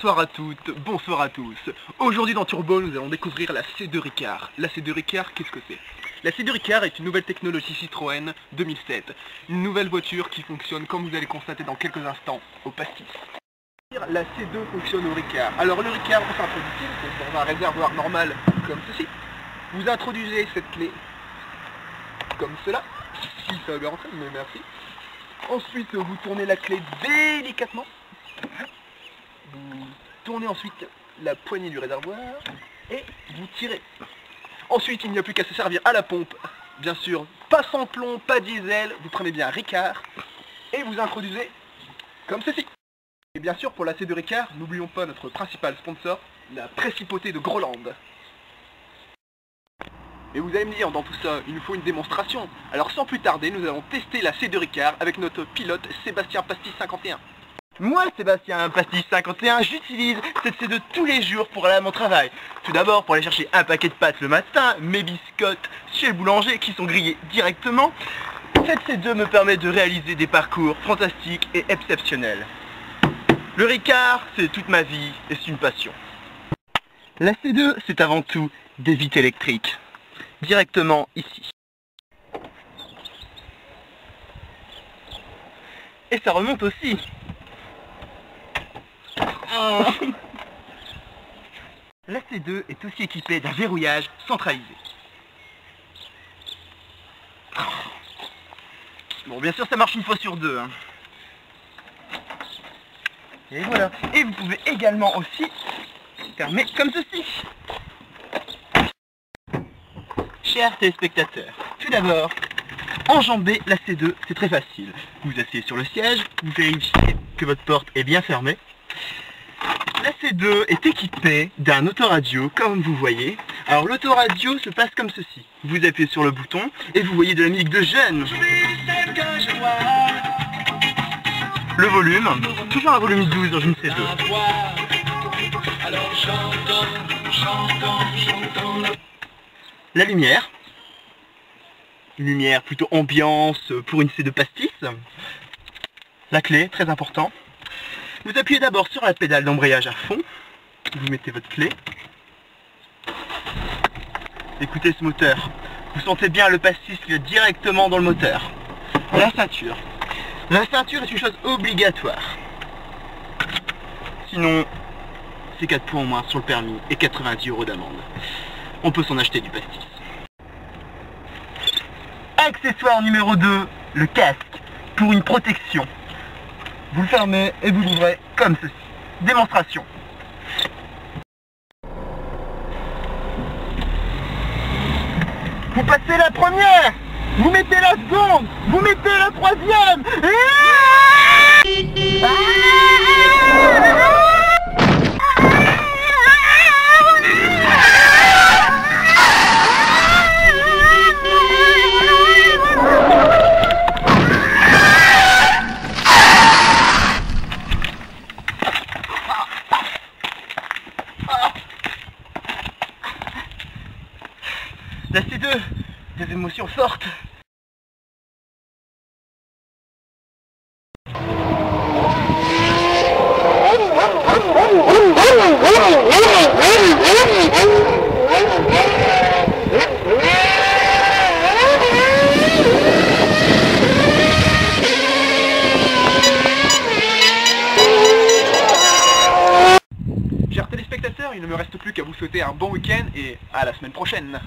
Bonsoir à toutes, bonsoir à tous. Aujourd'hui dans Turbo, nous allons découvrir la C2 Ricard. La C2 Ricard, qu'est-ce que c'est? La C2 Ricard est une nouvelle technologie Citroën 2007. Une nouvelle voiture qui fonctionne, comme vous allez constater dans quelques instants, au pastis. La C2 fonctionne au Ricard. Alors le Ricard, on s'introduit, c'est dans un réservoir normal comme ceci. Vous introduisez cette clé comme cela. Si ça va bien rentrer, mais merci. Ensuite, vous tournez la clé délicatement. Vous tournez ensuite la poignée du réservoir et vous tirez. Ensuite, il n'y a plus qu'à se servir à la pompe. Bien sûr, pas sans plomb, pas diesel. Vous prenez bien Ricard et vous introduisez comme ceci. Et bien sûr, pour la C2 Ricard, n'oublions pas notre principal sponsor, la Principauté de Groland. Et vous allez me dire, dans tout ça, il nous faut une démonstration. Alors sans plus tarder, nous allons tester la C2 Ricard avec notre pilote Sébastien Pastis 51. Moi, Sébastien Pastis 51, j'utilise cette C2 tous les jours pour aller à mon travail. Tout d'abord pour aller chercher un paquet de pâtes le matin, mes biscottes chez le boulanger qui sont grillés directement. Cette C2 me permet de réaliser des parcours fantastiques et exceptionnels. Le Ricard, c'est toute ma vie et c'est une passion. La C2, c'est avant tout des vitres électriques. Directement ici. Et ça remonte aussi. La C2 est aussi équipée d'un verrouillage centralisé. Bon, bien sûr, ça marche une fois sur deux. Hein. Et voilà. Et vous pouvez également aussi fermer comme ceci. Chers téléspectateurs, tout d'abord, enjamber la C2, c'est très facile. Vous vous asseyez sur le siège, vous vérifiez que votre porte est bien fermée. La C2 est équipée d'un autoradio, comme vous voyez. Alors l'autoradio se passe comme ceci. Vous appuyez sur le bouton et vous voyez de la musique de jeunes. Le volume, toujours un volume 12 dans une C2. La lumière. Une lumière plutôt ambiance pour une C2 pastis. La clé, très important. Vous appuyez d'abord sur la pédale d'embrayage à fond. Vous mettez votre clé. Écoutez ce moteur. Vous sentez bien le pastis qui est directement dans le moteur. La ceinture. La ceinture est une chose obligatoire. Sinon, c'est 4 points en moins sur le permis et 90 € d'amende. On peut s'en acheter du pastis. Accessoire numéro 2, le casque, pour une protection. Vous le fermez et vous l'ouvrez comme ceci. Démonstration. Vous passez la première, vous mettez la seconde, vous mettez la troisième. La C2, des émotions fortes. Chers téléspectateurs, il ne me reste plus qu'à vous souhaiter un bon week-end et à la semaine prochaine.